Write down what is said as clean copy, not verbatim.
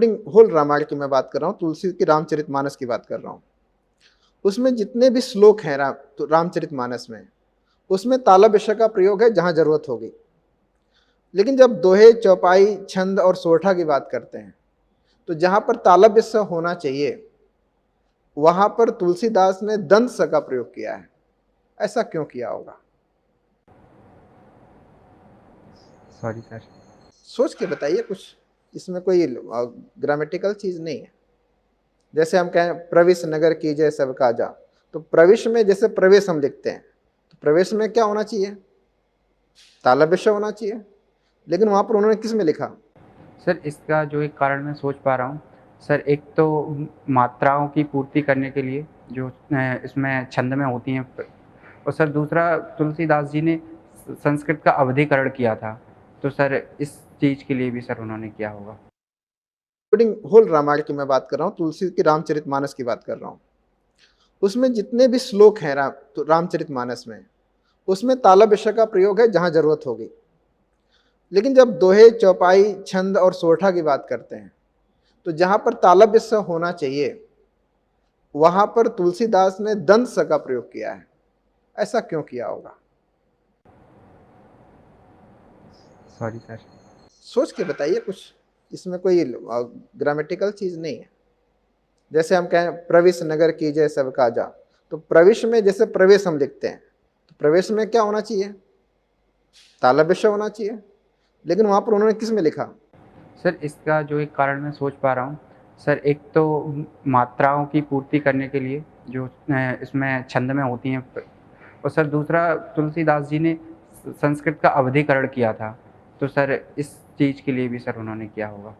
Including whole Ramayan की मैं बात कर रहा हूँ, तुलसी की रामचरितमानस की बात कर रहा हूँ। उसमें जितने भी श्लोक हैं रामचरितमानस में, उसमें तालव्य श का प्रयोग है जहाँ ज़रूरत होगी। लेकिन जब दोहे, चौपाई, छंद और सोरठा की बात करते हैं, तो जहाँ पर तालव्य स होना चाहिए, वहाँ पर तुलसीदास ने दंत स का प्रयोग किया है। ऐसा क्यों किया होगा? Sorry sir. सोच के बताइए कुछ, इसमें कोई ग्रामेटिकल चीज़ नहीं है। जैसे हम कहें प्रविश नगर कीजिए सब काजा, तो प्रविश में जैसे प्रवेश हम लिखते हैं, तो प्रवेश में क्या होना चाहिए? तालव्य श होना चाहिए। लेकिन वहाँ पर उन्होंने किस में लिखा? सर इसका जो एक कारण मैं सोच पा रहा हूँ, सर एक तो मात्राओं की पूर्ति करने के लिए जो इसमें छंद में होती हैं, और सर दूसरा तुलसीदास जी ने संस्कृत का अवधीकरण किया था, तो सर इस चीज़ के लिए भी सर उन्होंने किया होगा। इंक्लूडिंग होल रामायण की मैं बात कर रहा हूँ, तुलसी की रामचरितमानस की बात कर रहा हूँ। उसमें जितने भी श्लोक हैं रामचरितमानस में, उसमें तालव्य श का प्रयोग है जहाँ ज़रूरत होगी। लेकिन जब दोहे, चौपाई, छंद और सोरठा की बात करते हैं, तो जहाँ पर तालव्य स होना चाहिए, वहाँ पर तुलसीदास ने दंत स का प्रयोग किया है। ऐसा क्यों किया होगा? Sorry sir. सोच के बताइए कुछ, इसमें कोई ग्रामेटिकल चीज़ नहीं है। जैसे हम कहें प्रविश नगर कीजिए सब काजा, तो प्रविश में जैसे प्रवेश हम लिखते हैं, तो प्रवेश में क्या होना चाहिए? तालव्य श होना चाहिए। लेकिन वहाँ पर उन्होंने किस में लिखा? सर इसका जो एक कारण मैं सोच पा रहा हूँ, सर एक तो मात्राओं की पूर्ति करने के लिए जो इसमें छंद में होती हैं, और सर दूसरा तुलसीदास जी ने संस्कृत का अवधीकरण किया था, तो सर इस चीज़ के लिए भी सर उन्होंने किया होगा।